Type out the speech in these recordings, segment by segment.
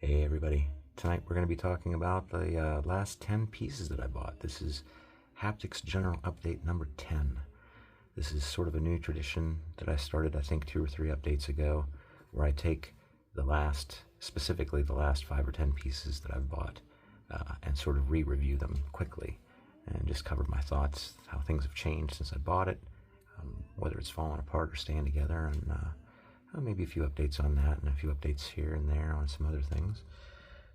Hey everybody, tonight we're going to be talking about the last 10 pieces that I bought. This is Haptics General Update number 10. This is sort of a new tradition that I started, I think, 2 or 3 updates ago, where I take specifically the last 5 or 10 pieces that I've bought and sort of re-review them quickly and just cover my thoughts, how things have changed since I bought it, whether it's fallen apart or staying together, and maybe a few updates on that and a few updates here and there on some other things.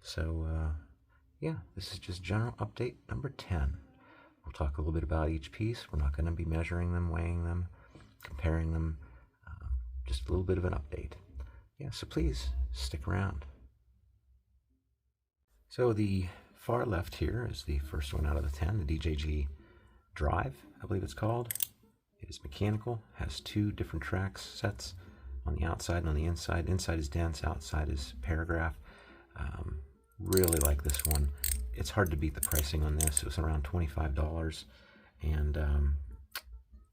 So yeah, this is just general update number 10. We'll talk a little bit about each piece. We're not going to be measuring them, weighing them, comparing them, just a little bit of an update. Yeah, so please stick around. So the far left here is the first one out of the 10, the DJG Drive, I believe it's called. It is mechanical, has 2 different tracks sets on the outside and on the inside. Inside is dense, outside is paragraph. Really like this one. It's hard to beat the pricing on this. It was around $25, and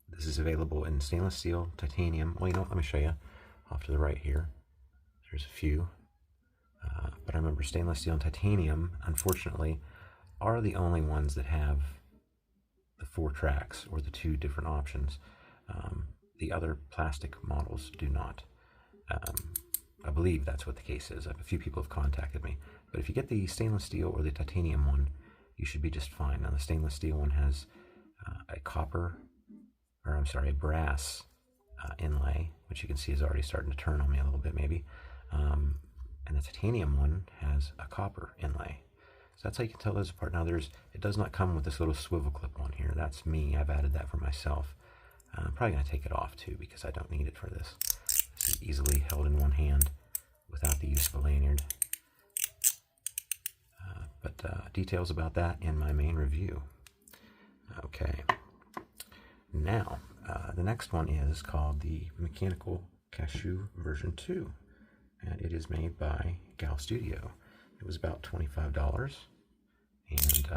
this is available in stainless steel, titanium. Well, you know what, let me show you off to the right here. There's a few, but I remember stainless steel and titanium, unfortunately, are the only ones that have the 4 tracks or the 2 different options. The other plastic models do not. I believe that's what the case is. A few people have contacted me. But if you get the stainless steel or the titanium one, you should be just fine. Now the stainless steel one has a brass inlay, which you can see is already starting to turn on me a little bit maybe. And the titanium one has a copper inlay. So that's how you can tell those apart. Now it does not come with this little swivel clip on here. That's me. I've added that for myself. I'm probably going to take it off too because I don't need it for this. This is easily held in one hand without the use of a lanyard. But details about that in my main review. Okay. Now, the next one is called the Mechanical Cashew version 2. And it is made by Gal Studio. It was about $25. And,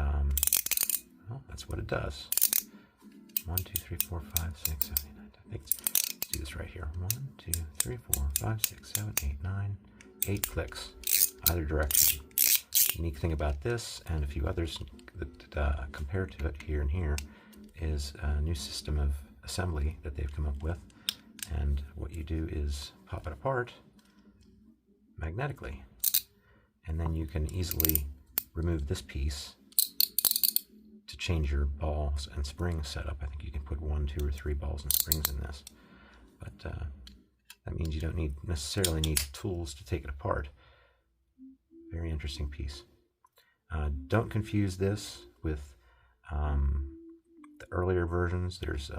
well, that's what it does. 1, 2, 3, 4, 5, 6, 7, 8, 9, 10. Let's do this right here. 1, 2, 3, 4, 5, 6, 7, 8, 9, 8 clicks, either direction. Unique thing about this and a few others that compare to it here and here is a new system of assembly that they've come up with. And what you do is pop it apart magnetically, and then you can easily remove this piece to change your balls and springs setup. I think you can put 1, 2, or 3 balls and springs in this, but that means you don't necessarily need tools to take it apart. Very interesting piece. Don't confuse this with the earlier versions. There's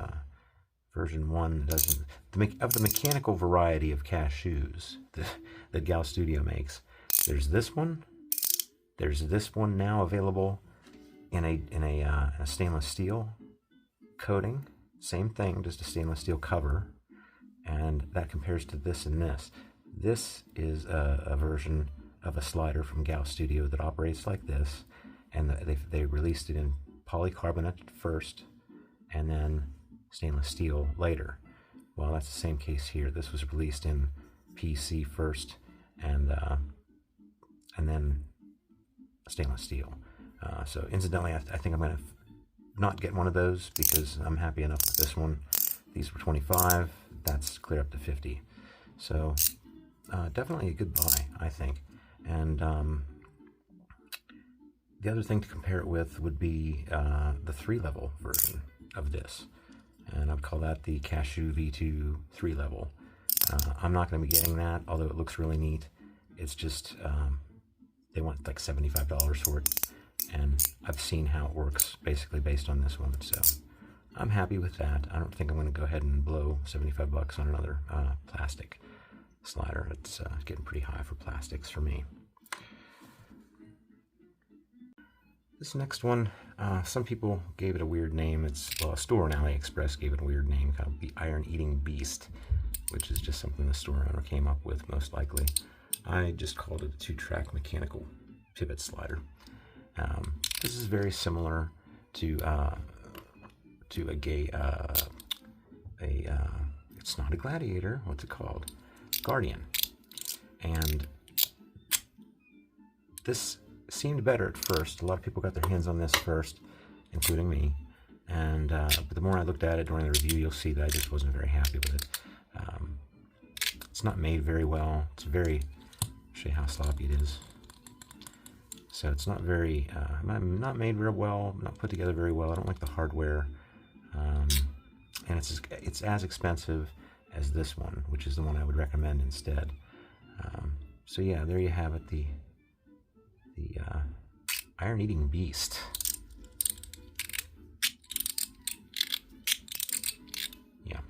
version 1 that doesn't, of the mechanical variety of cashews that Gal Studio makes. There's this one. There's this one now available in a stainless steel coating. Same thing, just a stainless steel cover, and that compares to this and this. This is a version of a slider from Gal Studio that operates like this, and they released it in polycarbonate first and then stainless steel later. Well, that's the same case here. This was released in PC first and then stainless steel. So incidentally, I think I'm going to not get one of those because I'm happy enough with this one. These were 25. That's clear up to 50. So definitely a good buy, I think. And the other thing to compare it with would be the 3-level version of this. And I would call that the Cashew V2 3-level. I'm not going to be getting that, although it looks really neat. It's just, they want like $75 for it. And I've seen how it works basically based on this one. So I'm happy with that. I don't think I'm going to go ahead and blow 75 bucks on another plastic slider. It's getting pretty high for plastics for me. This next one, some people gave it a weird name. A store on AliExpress gave it a weird name called the Iron Eating Beast, which is just something the store owner came up with, most likely. I just called it a 2-track mechanical pivot slider. This is very similar to it's not a Gladiator. What's it called? Guardian. And this seemed better at first. A lot of people got their hands on this first, including me. And but the more I looked at it during the review, you'll see that I just wasn't very happy with it. It's not made very well. It's very, I'll show you how sloppy it is. So it's not very, not made real well, not put together very well. I don't like the hardware. And it's as expensive as this one, which is the one I would recommend instead. So yeah, there you have it, the iron-eating beast. Yeah.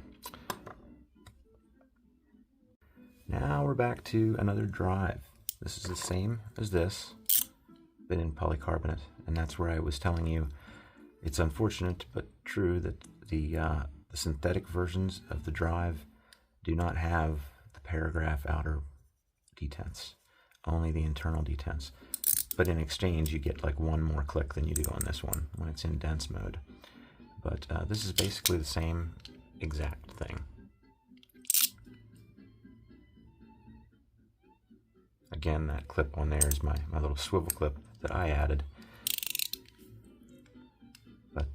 Now we're back to another drive. This is the same as this, but in polycarbonate, and that's where I was telling you it's unfortunate but true that the synthetic versions of the drive do not have the paragraph outer detents, only the internal detents. But in exchange, you get like one more click than you do on this one when it's in dense mode. But this is basically the same exact thing. Again, that clip on there is my little swivel clip that I added. But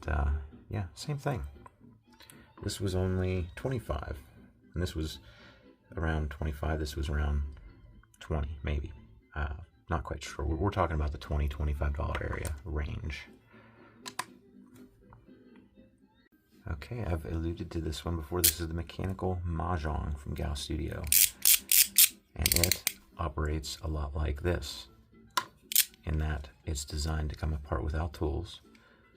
yeah, same thing. This was only 25, and this was around 25. This was around 20, maybe. Not quite sure. We're talking about the $20, $25 area range. Okay, I've alluded to this one before. This is the mechanical Mahjong from Gauss Studio, and it operates a lot like this, in that it's designed to come apart without tools.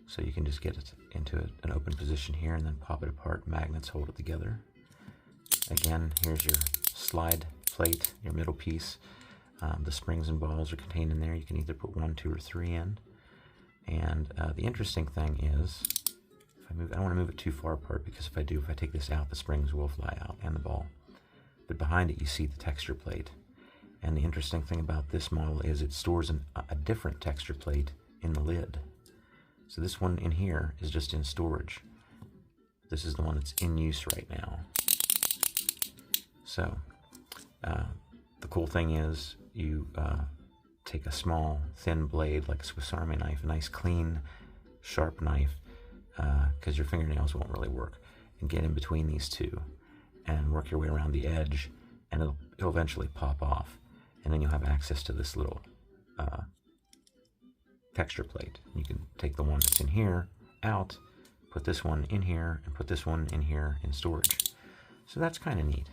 So you can just get it into an open position here and then pop it apart. Magnets hold it together. Again, here's your slide plate, your middle piece. The springs and balls are contained in there. You can either put 1, 2, or 3 in. And the interesting thing is, if I move, I don't want to move it too far apart, because if I take this out, the springs will fly out and the ball. But behind it, you see the texture plate. And the interesting thing about this model is it stores a different texture plate in the lid. So this one in here is just in storage. This is the one that's in use right now. So the cool thing is you take a small thin blade like a Swiss Army knife, a nice clean sharp knife, because your fingernails won't really work, and get in between these two and work your way around the edge, and it'll eventually pop off, and then you'll have access to this little texture plate. You can take the one that's in here out, put this one in here, and put this one in here in storage. So that's kind of neat.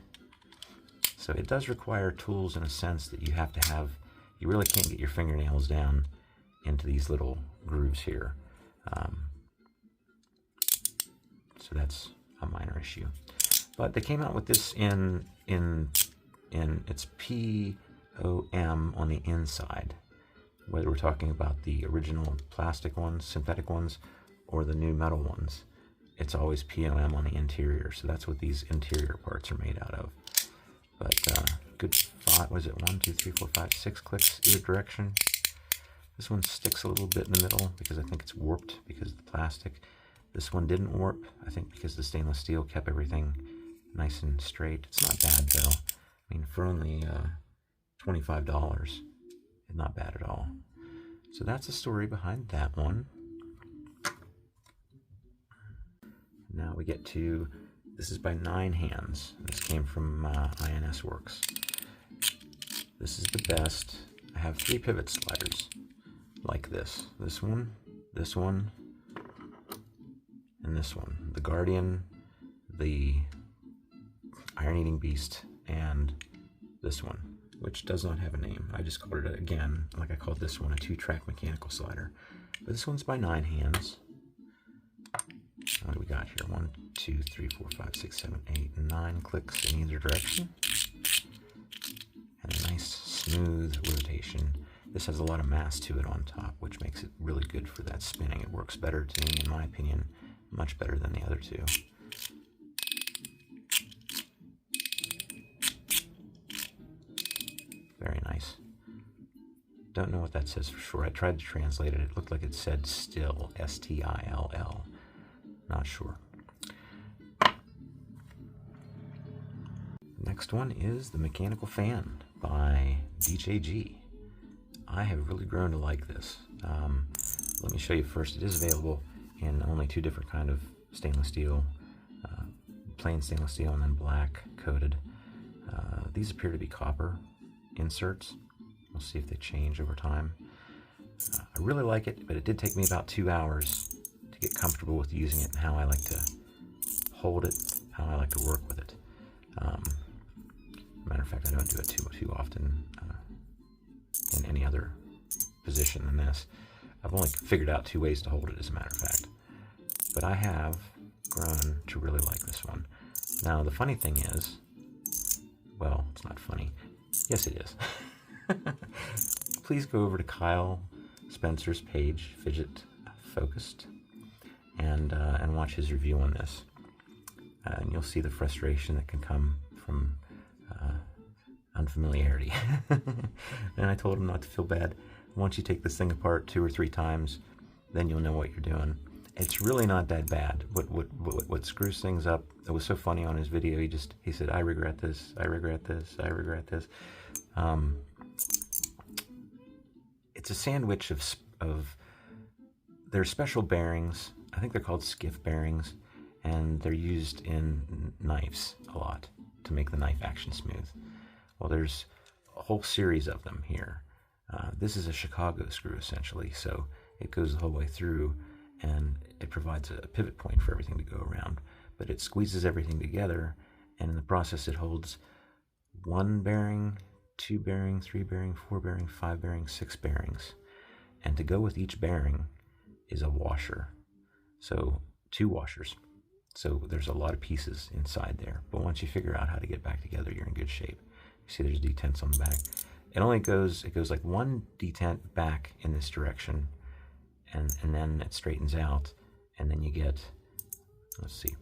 So it does require tools in a sense that you have to have. You really can't get your fingernails down into these little grooves here. So that's a minor issue. But they came out with this in its POM on the inside. Whether we're talking about the original plastic ones, synthetic ones, or the new metal ones, it's always POM on the interior. So that's what these interior parts are made out of. But good 5, was it 1, 2, 3, 4, 5, 6 clicks either direction. This one sticks a little bit in the middle because I think it's warped because of the plastic. This one didn't warp, I think, because the stainless steel kept everything nice and straight. It's not bad though. I mean, for only $25, it's not bad at all. So that's the story behind that one. Now we get to, this is by 9 Hands. This came from INS Works. This is the best. I have 3 pivot sliders like this. This one, and this one. The Guardian, the Iron Eating Beast, and this one, which does not have a name. I just called it, again, like I called this one, a 2-track mechanical slider. But this one's by 9 Hands. What do we got here? 1, 2, 3, 4, 5, 6, 7, 8, 9 clicks in either direction. And a nice smooth rotation. This has a lot of mass to it on top, which makes it really good for that spinning. It works better, to me, in my opinion, much better than the other two. Very nice. Don't know what that says for sure. I tried to translate it. It looked like it said still, S-T-I-L-L. Not sure. Next one is the Mechanical Fan by DJG. I have really grown to like this. Let me show you first. It is available in only 2 different kind of stainless steel, plain stainless steel and then black coated. These appear to be copper inserts. We'll see if they change over time. I really like it, but it did take me about 2 hours to get comfortable with using it and how I like to hold it, how I like to work with it. Matter of fact, I don't do it too often in any other position than this. I've only figured out 2 ways to hold it, as a matter of fact. But I have grown to really like this one. Now, the funny thing is, well, it's not funny. Yes, it is. Please go over to Kyle Spencer's page, Fidget Focused, and watch his review on this. And you'll see the frustration that can come from unfamiliarity. And I told him not to feel bad. Once you take this thing apart 2 or 3 times, then you'll know what you're doing. It's really not that bad. What screws things up, it was so funny on his video, he said, I regret this, I regret this, I regret this. It's a sandwich of there's special bearings. I think they're called skiff bearings, and they're used in knives a lot to make the knife action smooth. Well, there's a whole series of them here. This is a Chicago screw, essentially, so it goes the whole way through, and it provides a pivot point for everything to go around. But it squeezes everything together, and in the process it holds 1 bearing, 2 bearing, 3 bearing, 4 bearing, 5 bearing, 6 bearings. And to go with each bearing is a washer. So 2 washers. So there's a lot of pieces inside there. But once you figure out how to get back together, you're in good shape. You see there's detents on the back. It goes like 1 detent back in this direction, and then it straightens out, and then you get, let's see,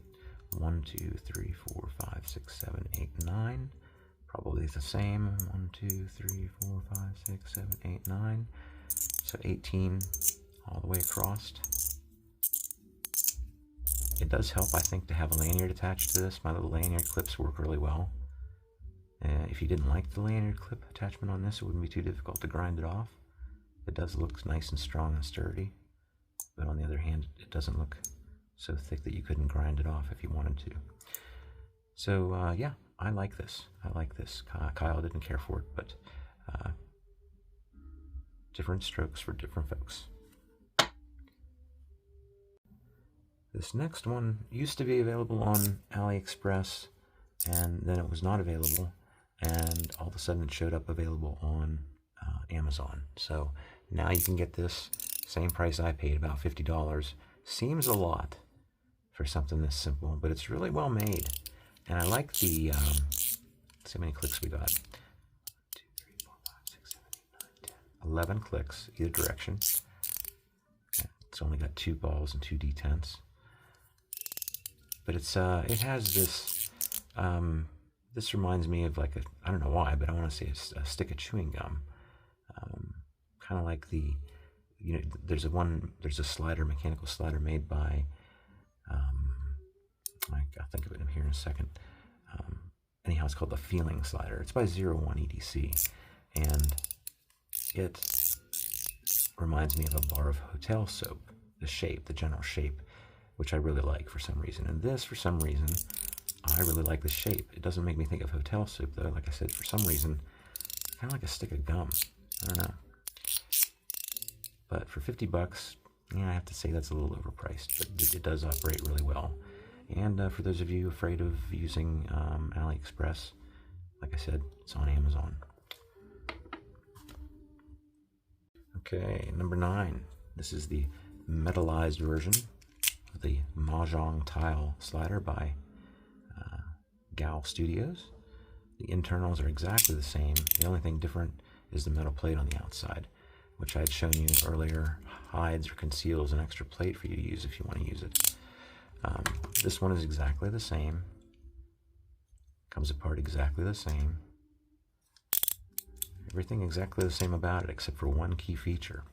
1, 2, 3, 4, 5, 6, 7, 8, 9. Probably the same. 1, 2, 3, 4, 5, 6, 7, 8, 9. So 18 all the way across. It does help, I think, to have a lanyard attached to this. My little lanyard clips work really well. If you didn't like the lanyard clip attachment on this, it wouldn't be too difficult to grind it off. It does look nice and strong and sturdy, but on the other hand, it doesn't look so thick that you couldn't grind it off if you wanted to. So yeah, I like this. I like this. Kyle didn't care for it, but different strokes for different folks. This next one used to be available on AliExpress, and then it was not available, and all of a sudden it showed up available on Amazon. So now you can get this, same price I paid, about $50. Seems a lot for something this simple, but it's really well made. And I like the, let's see how many clicks we got. 1, 2, 3, 4, 5, 6, 7, 8, 9, 10. 11 clicks either direction. It's only got 2 balls and 2 detents. But it's it has this, this reminds me of like I don't know why, but I want to say a stick of chewing gum. Kind of like the, you know, there's a slider, mechanical slider made by, I'll think of it here in a second. Anyhow, it's called the Feeling Slider. It's by 01 EDC, and it reminds me of a bar of hotel soap, the shape, the general shape, which I really like for some reason. And this, for some reason, I really like the shape. It doesn't make me think of hotel soup, though. Like I said, for some reason, it's kind of like a stick of gum. I don't know. But for 50 bucks, yeah, I have to say that's a little overpriced, but it does operate really well. And for those of you afraid of using AliExpress, like I said, it's on Amazon. Okay, number 9. This is the metallized version of the Mahjong tile slider by Gal Studios. The internals are exactly the same. The only thing different is the metal plate on the outside, which I had shown you earlier, hides or conceals an extra plate for you to use if you want to use it. This one is exactly the same. Comes apart exactly the same. Everything exactly the same about it, except for one key feature.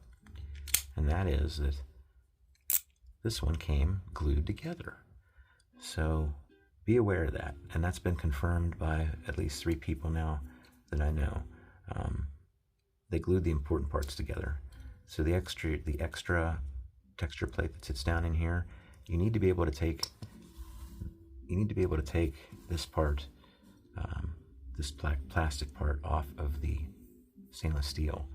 And that is that this one came glued together. So be aware of that. And that's been confirmed by at least 3 people now that I know. they glued the important parts together. So the extra texture plate that sits down in here, you need to be able to take this part, this plastic part, off of the stainless steel.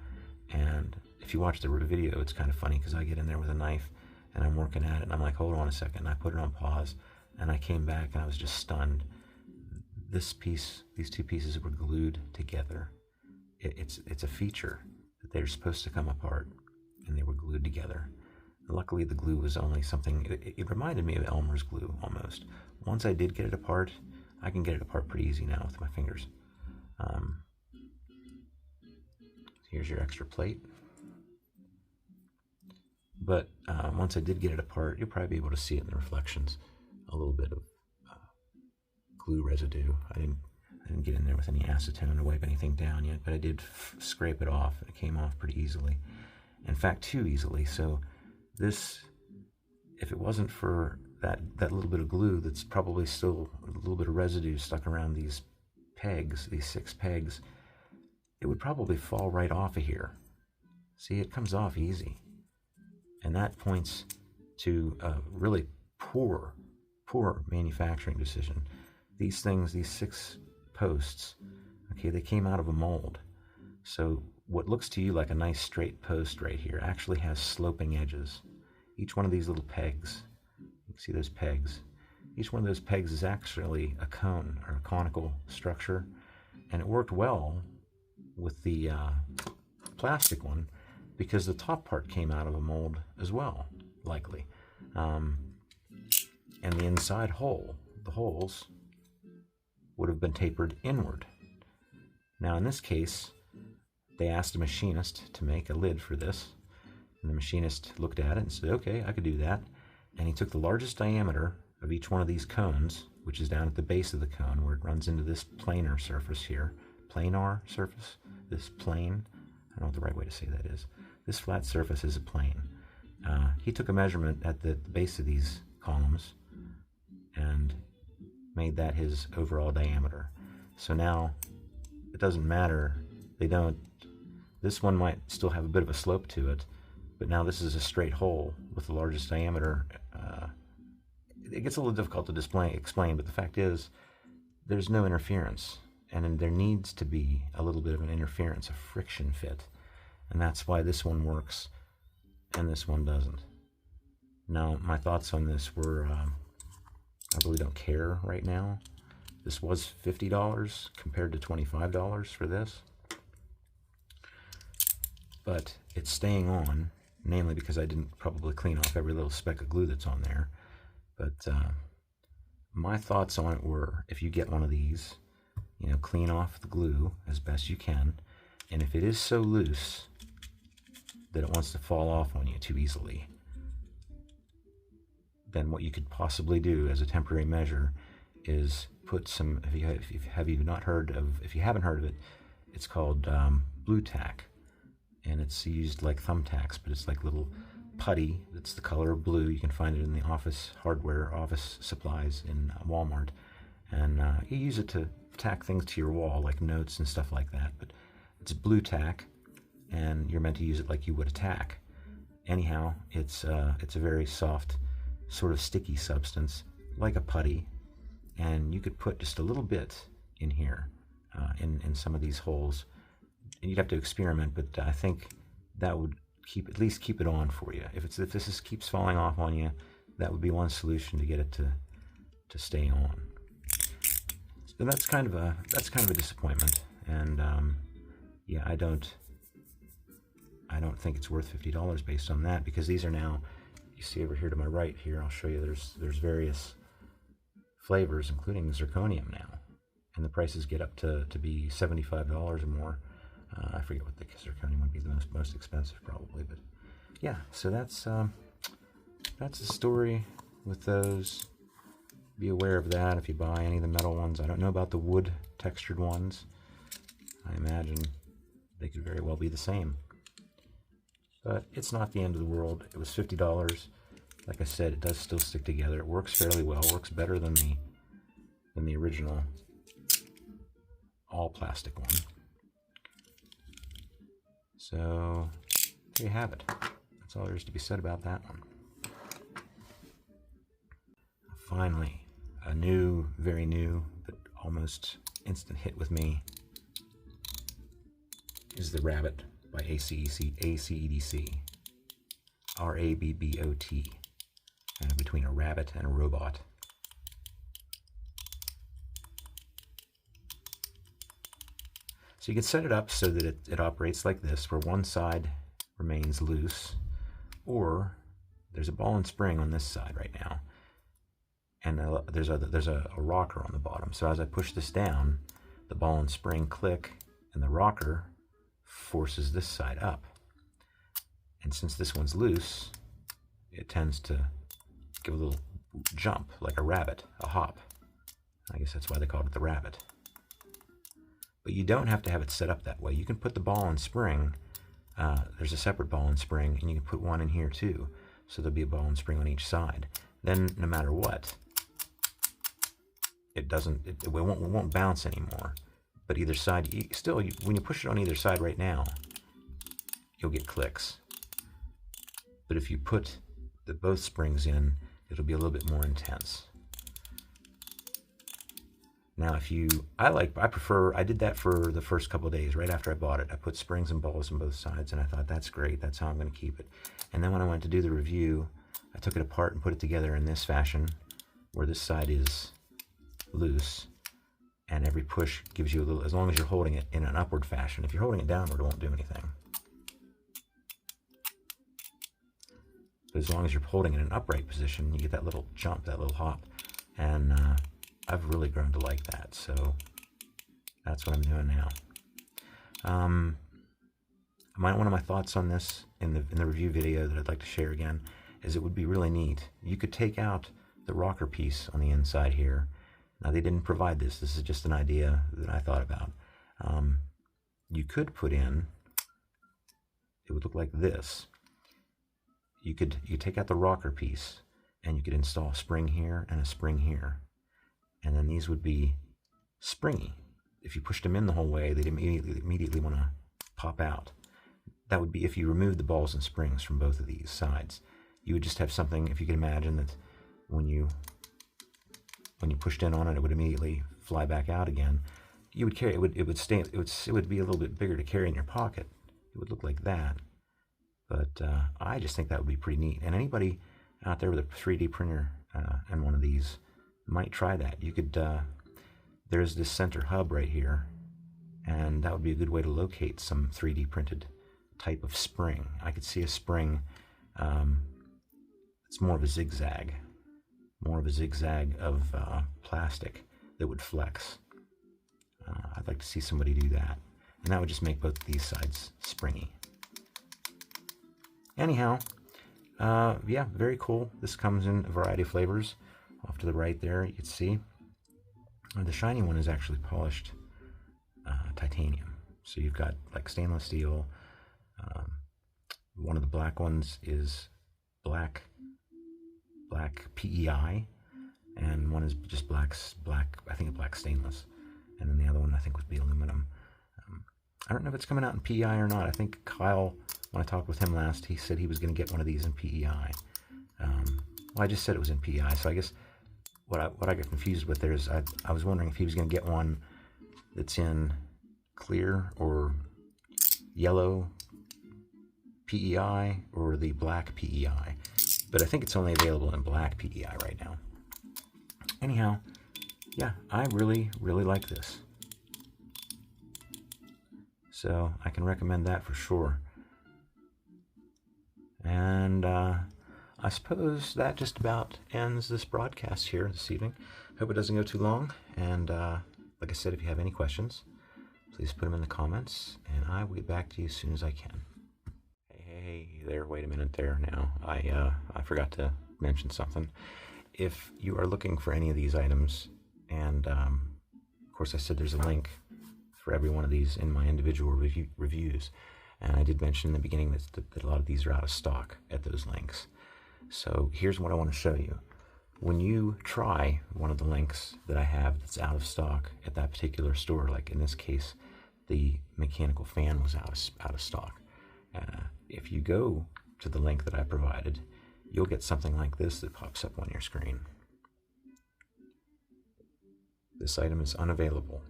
And if you watch the video, it's kind of funny because I get in there with a knife and I'm working at it and I'm like, hold on a second, and I put it on pause and I came back and I was just stunned. These two pieces were glued together. It's a feature that they're supposed to come apart, and they were glued together. Luckily, the glue was only something, it reminded me of Elmer's glue almost. Once I did get it apart, I can get it apart pretty easy now with my fingers. Here's your extra plate. But once I did get it apart, you'll probably be able to see it in the reflections. A little bit of glue residue. I didn't get in there with any acetone to wipe anything down yet, but I did scrape it off, and it came off pretty easily. In fact, too easily. So this, if it wasn't for that little bit of glue that's probably still a little bit of residue stuck around these pegs, these 6 pegs, it would probably fall right off of here. See, it comes off easy. And that points to a really poor manufacturing decision. These things, these 6 posts, okay, they came out of a mold. So what looks to you like a nice straight post right here actually has sloping edges. Each one of these little pegs, you can see those pegs, each one of those pegs is actually a cone or a conical structure, and it worked well with the plastic one because the top part came out of a mold as well, likely. And the inside hole, the holes, would have been tapered inward. Now in this case, they asked a machinist to make a lid for this, and the machinist looked at it and said, okay, I could do that. And he took the largest diameter of each one of these cones, which is down at the base of the cone where it runs into this planar surface here. Planar surface, this plane, I don't know what the right way to say that is. This flat surface is a plane. He took a measurement at the base of these columns and made that his overall diameter. So now it doesn't matter, this one might still have a bit of a slope to it, but now this is a straight hole with the largest diameter. It gets a little difficult to explain, but the fact is there's no interference, and there needs to be a little bit of an interference, a friction fit, and that's why this one works and this one doesn't. Now my thoughts on this were, I really don't care right now. This was $50 compared to $25 for this, but it's staying on, namely because I didn't probably clean off every little speck of glue that's on there. But my thoughts on it were, if you get one of these, clean off the glue as best you can, and if it is so loose that it wants to fall off on you too easily, then what you could possibly do as a temporary measure is put some, if you haven't heard of it, it's called blue tack, and it's used like thumbtacks, but it's like little putty that's the color of blue. You can find it in the office hardware, office supplies in Walmart, and you use it to tack things to your wall, like notes and stuff like that. But it's blue tack, and you're meant to use it like you would a tack. Anyhow, it's a very soft, sort of sticky substance, like a putty, and you could put just a little bit in here, in some of these holes. And you'd have to experiment, but I think that would at least keep it on for you. If this keeps falling off on you, that would be one solution to get it to stay on. So that's kind of a disappointment, and yeah, I don't think it's worth $50 based on that, because these are now, you see over here to my right here, I'll show you, there's various flavors, including zirconium now, and the prices get up to be $75 or more. I forget what the zirconium would be the most expensive probably, but yeah, so that's the story with those. Be aware of that if you buy any of the metal ones. I don't know about the wood textured ones. I imagine they could very well be the same, but it's not the end of the world. It was $50. Like I said, it does still stick together. It works fairly well. It works better than the original all plastic one. So there you have it. That's all there is to be said about that one. Finally, a new, very new, but almost instant hit with me is the RABBOT by ACEDC. RABBOT. Between a rabbit and a robot. So you can set it up so that it operates like this, where one side remains loose, or there's a ball and spring on this side right now, and there's a rocker on the bottom. So as I push this down, the ball and spring click, and the rocker forces this side up. And since this one's loose, it tends to give a little jump, like a rabbit, a hop. I guess that's why they called it the RABBOT. But you don't have to have it set up that way. You can put the ball and spring, there's a separate ball and spring, and you can put one in here too. So there'll be a ball and spring on each side. Then no matter what, it won't bounce anymore. But either side, when you push it on either side right now, you'll get clicks. But if you put both springs in, it'll be a little bit more intense. Now, I did that for the first couple of days right after I bought it. I put springs and balls on both sides, and I thought, that's great, that's how I'm going to keep it. And then when I went to do the review, I took it apart and put it together in this fashion, where this side is loose, and every push gives you a little, as long as you're holding it in an upward fashion. If you're holding it downward, it won't do anything. But as long as you're holding it in an upright position, you get that little jump, that little hop. And I've really grown to like that, so that's what I'm doing now. One of my thoughts on this in the review video that I'd like to share again is it would be really neat. You could take out the rocker piece on the inside here. Now, they didn't provide this. This is just an idea that I thought about. You could put in, it would look like this. You could take out the rocker piece, and you could install a spring here and a spring here. And then these would be springy. If you pushed them in the whole way, they'd immediately want to pop out. That would be if you removed the balls and springs from both of these sides. You would just have something, if you could imagine that when you pushed in on it, it would immediately fly back out again. You would carry it would be a little bit bigger to carry in your pocket. It would look like that. But I just think that would be pretty neat. And anybody out there with a 3D printer and one of these might try that. You could, there's this center hub right here, and that would be a good way to locate some 3D printed type of spring. I could see a spring, it's more of a zigzag of plastic that would flex. I'd like to see somebody do that. And that would just make both of these sides springy. Anyhow, yeah, very cool. This comes in a variety of flavors. Off to the right there, you can see. The shiny one is actually polished titanium. So you've got like stainless steel. One of the black ones is black PEI, and one is just black, I think black stainless. And then the other one I think would be aluminum. I don't know if it's coming out in PEI or not. I think Kyle, when I talked with him last, he said he was going to get one of these in PEI. Well, I just said it was in PEI, so I guess what I got confused with there is I was wondering if he was going to get one that's in clear or yellow PEI or the black PEI. But I think it's only available in black PEI right now. Anyhow, yeah, I really, really like this. So I can recommend that for sure. And I suppose that just about ends this broadcast here this evening. Hope it doesn't go too long. And like I said, if you have any questions, please put them in the comments, and I will get back to you as soon as I can. Hey there, wait a minute there now. I forgot to mention something. If you are looking for any of these items, and of course I said there's a link for every one of these in my individual reviews, and I did mention in the beginning that a lot of these are out of stock at those links. So here's what I want to show you. When you try one of the links that I have that's out of stock at that particular store, like in this case, the mechanical fan was out of stock. If you go to the link that I provided, you'll get something like this that pops up on your screen. This item is unavailable.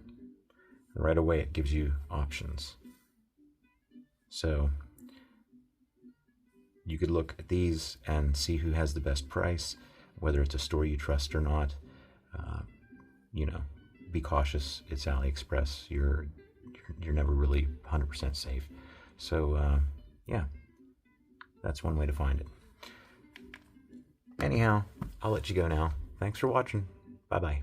And right away it gives you options. So you could look at these and see who has the best price, whether it's a store you trust or not. You know, be cautious. It's AliExpress. You're never really 100% safe. So yeah, that's one way to find it. Anyhow, I'll let you go now. Thanks for watching. Bye-bye.